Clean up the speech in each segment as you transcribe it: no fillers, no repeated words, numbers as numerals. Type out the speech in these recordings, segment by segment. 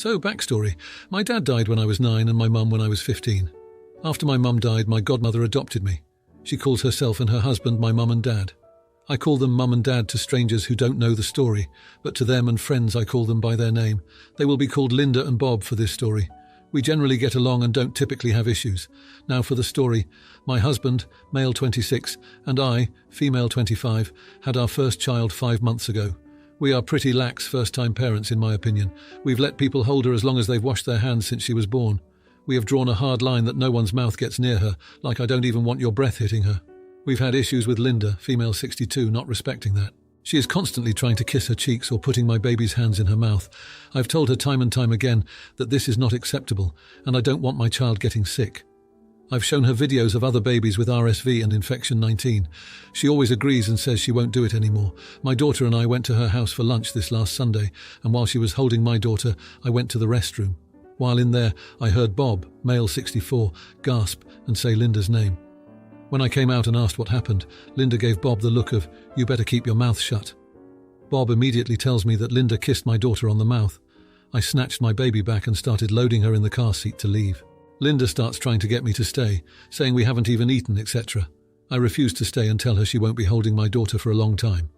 So, backstory. My dad died when I was 9 and my mum when I was 15. After my mum died, my godmother adopted me. She calls herself and her husband my mum and dad. I call them mum and dad to strangers who don't know the story, but to them and friends I call them by their name. They will be called Linda and Bob for this story. We generally get along and don't typically have issues. Now for the story. My husband, male 26, and I, female 25, had our first child 5 months ago. We are pretty lax first-time parents in my opinion. We've let people hold her as long as they've washed their hands since she was born. We have drawn a hard line that no one's mouth gets near her, like I don't even want your breath hitting her. We've had issues with Linda, female 62, not respecting that. She is constantly trying to kiss her cheeks or putting my baby's hands in her mouth. I've told her time and time again that this is not acceptable, and I don't want my child getting sick. I've shown her videos of other babies with RSV and infection 19. She always agrees and says she won't do it anymore. My daughter and I went to her house for lunch this last Sunday, and while she was holding my daughter, I went to the restroom. While in there, I heard Bob, male 64, gasp and say Linda's name. When I came out and asked what happened, Linda gave Bob the look of, "You better keep your mouth shut." Bob immediately tells me that Linda kissed my daughter on the mouth. I snatched my baby back and started loading her in the car seat to leave. Linda starts trying to get me to stay, saying we haven't even eaten, etc. I refuse to stay and tell her she won't be holding my daughter for a long time.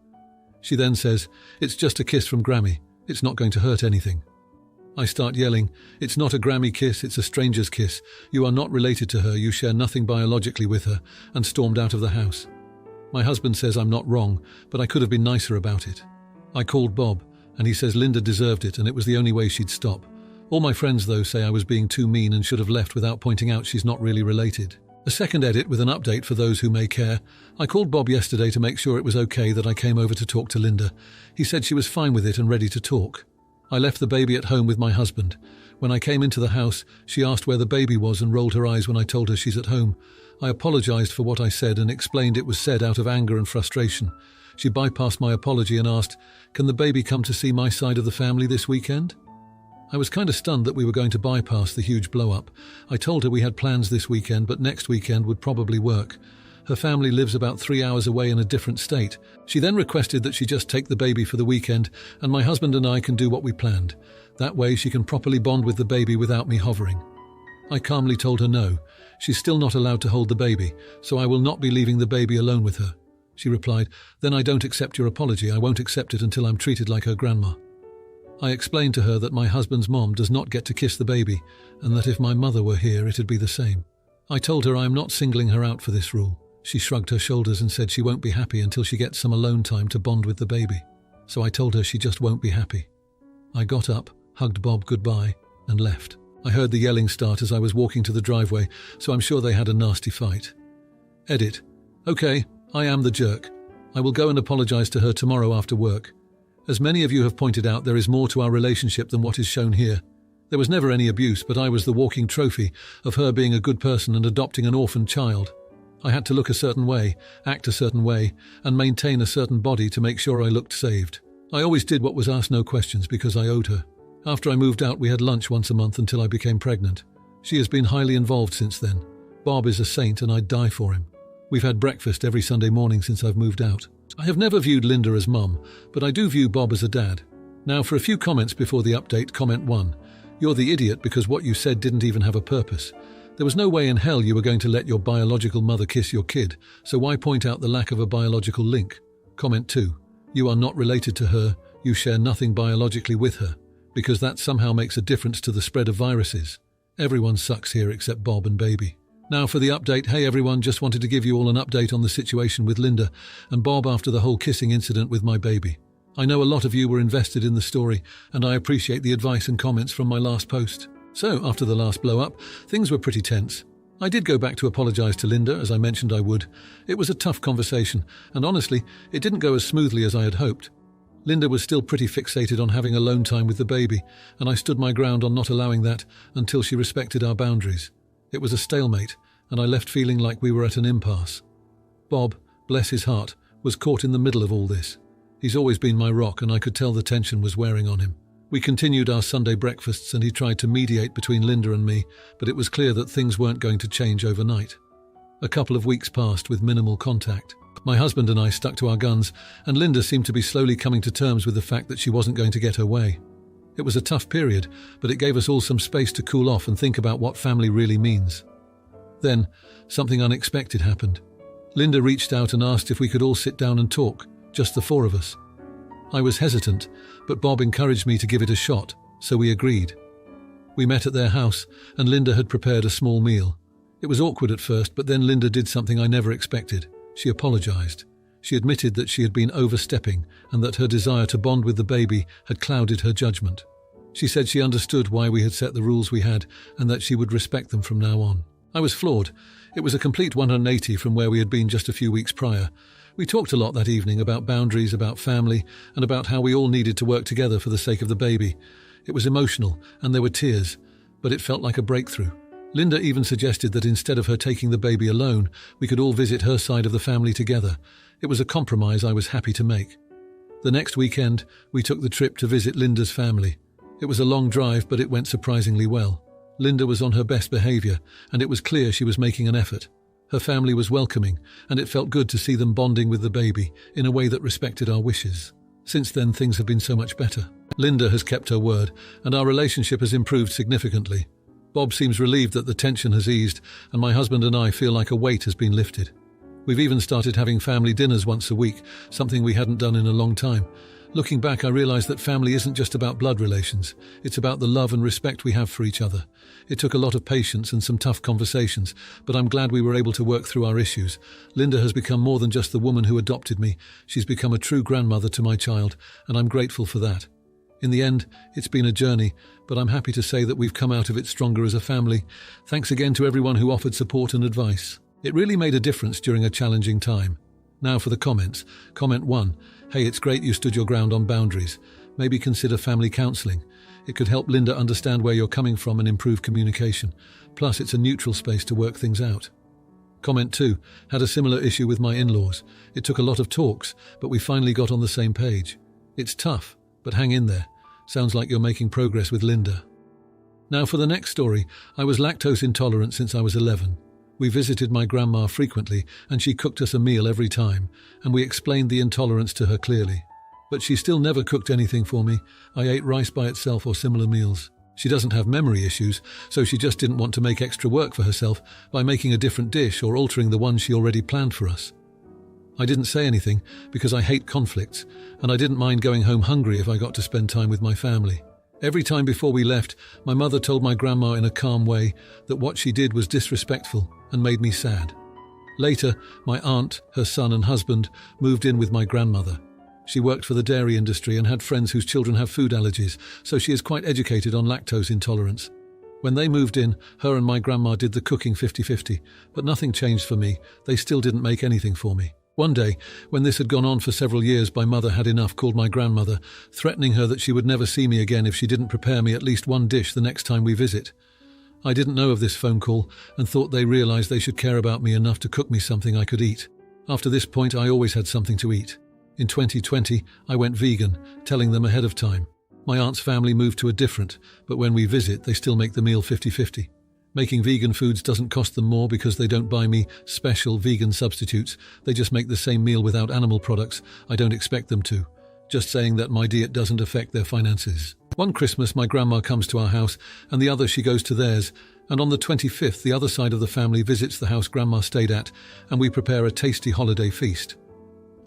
She then says, "It's just a kiss from Grammy. It's not going to hurt anything." I start yelling, "It's not a Grammy kiss, it's a stranger's kiss. You are not related to her, you share nothing biologically with her," and stormed out of the house. My husband says I'm not wrong, but I could have been nicer about it. I called Bob, and he says Linda deserved it and it was the only way she'd stop. All my friends, though, say I was being too mean and should have left without pointing out she's not really related. A second edit with an update for those who may care. I called Bob yesterday to make sure it was okay that I came over to talk to Linda. He said she was fine with it and ready to talk. I left the baby at home with my husband. When I came into the house, she asked where the baby was and rolled her eyes when I told her she's at home. I apologized for what I said and explained it was said out of anger and frustration. She bypassed my apology and asked, "Can the baby come to see my side of the family this weekend?" I was kind of stunned that we were going to bypass the huge blow-up. I told her we had plans this weekend, but next weekend would probably work. Her family lives about 3 hours away in a different state. She then requested that she just take the baby for the weekend, and my husband and I can do what we planned. That way she can properly bond with the baby without me hovering. I calmly told her no. She's still not allowed to hold the baby, so I will not be leaving the baby alone with her. She replied, "Then I don't accept your apology. I won't accept it until I'm treated like her grandma." I explained to her that my husband's mom does not get to kiss the baby, and that if my mother were here, it'd be the same. I told her I am not singling her out for this rule. She shrugged her shoulders and said she won't be happy until she gets some alone time to bond with the baby. So I told her she just won't be happy. I got up, hugged Bob goodbye, and left. I heard the yelling start as I was walking to the driveway, so I'm sure they had a nasty fight. Edit. Okay, I am the jerk. I will go and apologize to her tomorrow after work. As many of you have pointed out, there is more to our relationship than what is shown here. There was never any abuse, but I was the walking trophy of her being a good person and adopting an orphan child. I had to look a certain way, act a certain way, and maintain a certain body to make sure I looked saved. I always did what was asked, no questions, because I owed her. After I moved out, we had lunch once a month until I became pregnant. She has been highly involved since then. Bob is a saint and I'd die for him. We've had breakfast every Sunday morning since I've moved out. I have never viewed Linda as mum, but I do view Bob as a dad. Now for a few comments before the update. Comment 1. You're the idiot because what you said didn't even have a purpose. There was no way in hell you were going to let your biological mother kiss your kid, so why point out the lack of a biological link? Comment 2. You are not related to her, you share nothing biologically with her, because that somehow makes a difference to the spread of viruses. Everyone sucks here except Bob and baby. Now for the update. Hey everyone, just wanted to give you all an update on the situation with Linda and Bob after the whole kissing incident with my baby. I know a lot of you were invested in the story, and I appreciate the advice and comments from my last post. So, after the last blow-up, things were pretty tense. I did go back to apologise to Linda, as I mentioned I would. It was a tough conversation, and honestly, it didn't go as smoothly as I had hoped. Linda was still pretty fixated on having alone time with the baby, and I stood my ground on not allowing that until she respected our boundaries. It was a stalemate, and I left feeling like we were at an impasse. Bob, bless his heart, was caught in the middle of all this. He's always been my rock, and I could tell the tension was wearing on him. We continued our Sunday breakfasts and he tried to mediate between Linda and me, but it was clear that things weren't going to change overnight. A couple of weeks passed with minimal contact. My husband and I stuck to our guns, and Linda seemed to be slowly coming to terms with the fact that she wasn't going to get her way. It was a tough period, but it gave us all some space to cool off and think about what family really means. Then, something unexpected happened. Linda reached out and asked if we could all sit down and talk, just the four of us. I was hesitant, but Bob encouraged me to give it a shot, so we agreed. We met at their house, and Linda had prepared a small meal. It was awkward at first, but then Linda did something I never expected. She apologized. She admitted that she had been overstepping and that her desire to bond with the baby had clouded her judgment. She said she understood why we had set the rules we had and that she would respect them from now on. I was floored. It was a complete 180 from where we had been just a few weeks prior. We talked a lot that evening about boundaries, about family, and about how we all needed to work together for the sake of the baby. It was emotional, and there were tears, but it felt like a breakthrough. Linda even suggested that instead of her taking the baby alone, we could all visit her side of the family together. It was a compromise I was happy to make. The next weekend, we took the trip to visit Linda's family. It was a long drive, but it went surprisingly well. Linda was on her best behavior, and it was clear she was making an effort. Her family was welcoming, and it felt good to see them bonding with the baby in a way that respected our wishes. Since then, things have been so much better. Linda has kept her word, and our relationship has improved significantly. Bob seems relieved that the tension has eased, and my husband and I feel like a weight has been lifted. We've even started having family dinners once a week, something we hadn't done in a long time. Looking back, I realized that family isn't just about blood relations. It's about the love and respect we have for each other. It took a lot of patience and some tough conversations, but I'm glad we were able to work through our issues. Linda has become more than just the woman who adopted me. She's become a true grandmother to my child, and I'm grateful for that. In the end, it's been a journey, but I'm happy to say that we've come out of it stronger as a family. Thanks again to everyone who offered support and advice. It really made a difference during a challenging time. Now for the comments. Comment 1. Hey, it's great you stood your ground on boundaries. Maybe consider family counselling. It could help Linda understand where you're coming from and improve communication. Plus, it's a neutral space to work things out. Comment 2. Had a similar issue with my in-laws. It took a lot of talks, but we finally got on the same page. It's tough, but hang in there. Sounds like you're making progress with Linda. Now for the next story. I was lactose intolerant since I was 11. We visited my grandma frequently, and she cooked us a meal every time, and we explained the intolerance to her clearly. But she still never cooked anything for me. I ate rice by itself or similar meals. She doesn't have memory issues, so she just didn't want to make extra work for herself by making a different dish or altering the one she already planned for us. I didn't say anything because I hate conflicts, and I didn't mind going home hungry if I got to spend time with my family. Every time before we left, my mother told my grandma in a calm way that what she did was disrespectful and made me sad. Later, my aunt, her son and husband moved in with my grandmother. She worked for the dairy industry and had friends whose children have food allergies, so she is quite educated on lactose intolerance. When they moved in, her and my grandma did the cooking 50-50, but nothing changed for me. They still didn't make anything for me. One day, when this had gone on for several years, my mother had enough, called my grandmother, threatening her that she would never see me again if she didn't prepare me at least one dish the next time we visit. I didn't know of this phone call and thought they realized they should care about me enough to cook me something I could eat. After this point, I always had something to eat. In 2020, I went vegan, telling them ahead of time. My aunt's family moved to a different, but when we visit, they still make the meal 50-50. Making vegan foods doesn't cost them more because they don't buy me special vegan substitutes. They just make the same meal without animal products. I don't expect them to. Just saying that my diet doesn't affect their finances. One Christmas, my grandma comes to our house, and the other she goes to theirs. And on the 25th, the other side of the family visits the house Grandma stayed at, and we prepare a tasty holiday feast.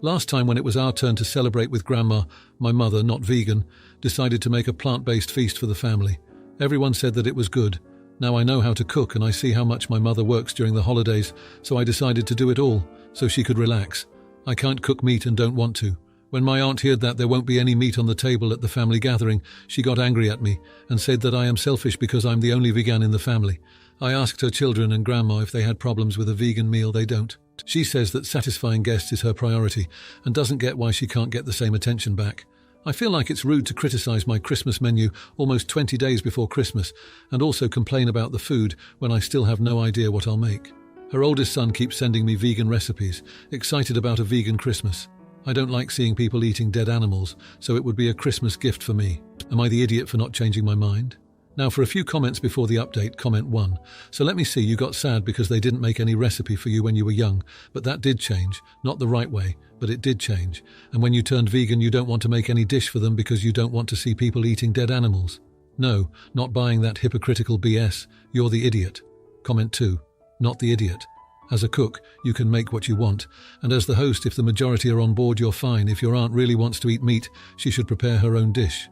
Last time when it was our turn to celebrate with Grandma, my mother, not vegan, decided to make a plant-based feast for the family. Everyone said that it was good. Now I know how to cook and I see how much my mother works during the holidays, so I decided to do it all, so she could relax. I can't cook meat and don't want to. When my aunt heard that there won't be any meat on the table at the family gathering, she got angry at me and said that I am selfish because I'm the only vegan in the family. I asked her children and Grandma if they had problems with a vegan meal. They don't. She says that satisfying guests is her priority and doesn't get why she can't get the same attention back. I feel like it's rude to criticize my Christmas menu almost 20 days before Christmas and also complain about the food when I still have no idea what I'll make. Her oldest son keeps sending me vegan recipes, excited about a vegan Christmas. I don't like seeing people eating dead animals, so it would be a Christmas gift for me. Am I the idiot for not changing my mind? Now for a few comments before the update. Comment 1. So let me see, you got sad because they didn't make any recipe for you when you were young, but that did change. Not the right way, but it did change. And when you turned vegan, you don't want to make any dish for them because you don't want to see people eating dead animals. No, not buying that hypocritical BS. You're the idiot. Comment 2. Not the idiot. As a cook, you can make what you want, and as the host, if the majority are on board, you're fine. If your aunt really wants to eat meat, she should prepare her own dish.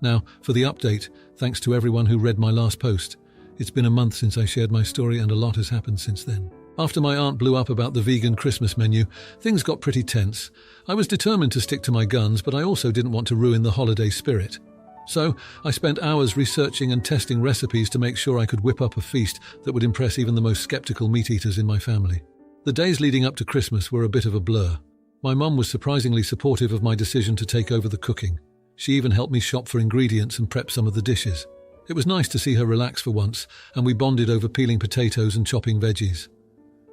Now, for the update, thanks to everyone who read my last post. It's been a month since I shared my story and a lot has happened since then. After my aunt blew up about the vegan Christmas menu, things got pretty tense. I was determined to stick to my guns, but I also didn't want to ruin the holiday spirit. So, I spent hours researching and testing recipes to make sure I could whip up a feast that would impress even the most skeptical meat-eaters in my family. The days leading up to Christmas were a bit of a blur. My mum was surprisingly supportive of my decision to take over the cooking. She even helped me shop for ingredients and prep some of the dishes. It was nice to see her relax for once, and we bonded over peeling potatoes and chopping veggies.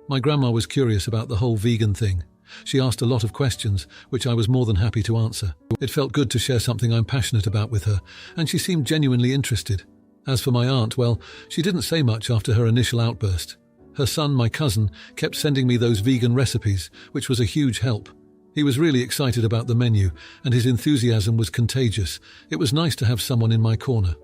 My grandma was curious about the whole vegan thing. She asked a lot of questions, which I was more than happy to answer. It felt good to share something I'm passionate about with her, and she seemed genuinely interested. As for my aunt, well, she didn't say much after her initial outburst. Her son, my cousin, kept sending me those vegan recipes, which was a huge help. He was really excited about the menu, and his enthusiasm was contagious. It was nice to have someone in my corner.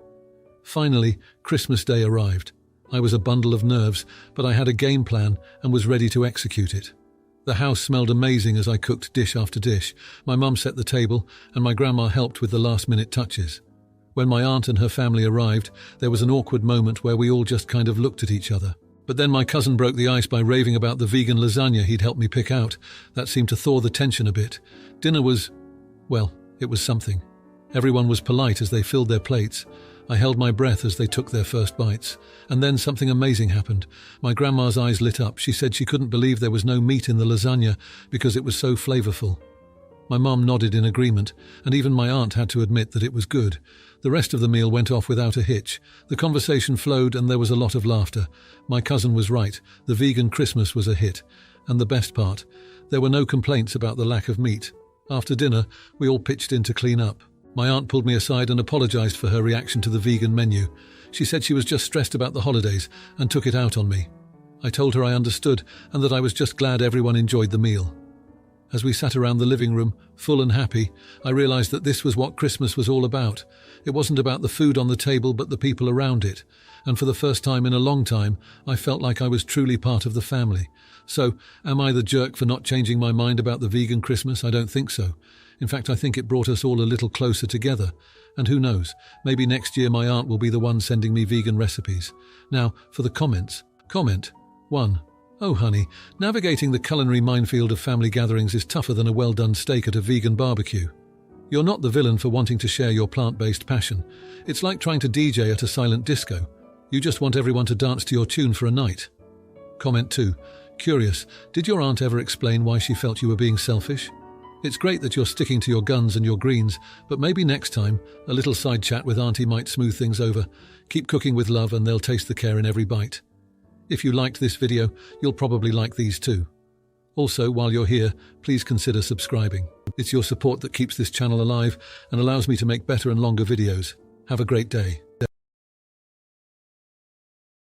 Finally, Christmas Day arrived. I was a bundle of nerves, but I had a game plan and was ready to execute it. The house smelled amazing as I cooked dish after dish. My mum set the table, and my grandma helped with the last-minute touches. When my aunt and her family arrived, there was an awkward moment where we all just kind of looked at each other. But then my cousin broke the ice by raving about the vegan lasagna he'd helped me pick out. That seemed to thaw the tension a bit. Dinner was, well, it was something. Everyone was polite as they filled their plates. I held my breath as they took their first bites. And then something amazing happened. My grandma's eyes lit up. She said she couldn't believe there was no meat in the lasagna because it was so flavorful. My mum nodded in agreement, and even my aunt had to admit that it was good. The rest of the meal went off without a hitch. The conversation flowed and there was a lot of laughter. My cousin was right. The vegan Christmas was a hit. And the best part, there were no complaints about the lack of meat. After dinner, we all pitched in to clean up. My aunt pulled me aside and apologized for her reaction to the vegan menu. She said she was just stressed about the holidays and took it out on me. I told her I understood and that I was just glad everyone enjoyed the meal. As we sat around the living room, full and happy, I realized that this was what Christmas was all about. It wasn't about the food on the table, but the people around it. And for the first time in a long time, I felt like I was truly part of the family. So, am I the jerk for not changing my mind about the vegan Christmas? I don't think so. In fact, I think it brought us all a little closer together. And who knows, maybe next year my aunt will be the one sending me vegan recipes. Now, for the comments. Comment 1. Oh honey, navigating the culinary minefield of family gatherings is tougher than a well-done steak at a vegan barbecue. You're not the villain for wanting to share your plant-based passion. It's like trying to DJ at a silent disco. You just want everyone to dance to your tune for a night. Comment 2. Curious, did your aunt ever explain why she felt you were being selfish? It's great that you're sticking to your guns and your greens, but maybe next time, a little side chat with auntie might smooth things over. Keep cooking with love and they'll taste the care in every bite. If you liked this video, you'll probably like these too. Also, while you're here, please consider subscribing. It's your support that keeps this channel alive and allows me to make better and longer videos. Have a great day.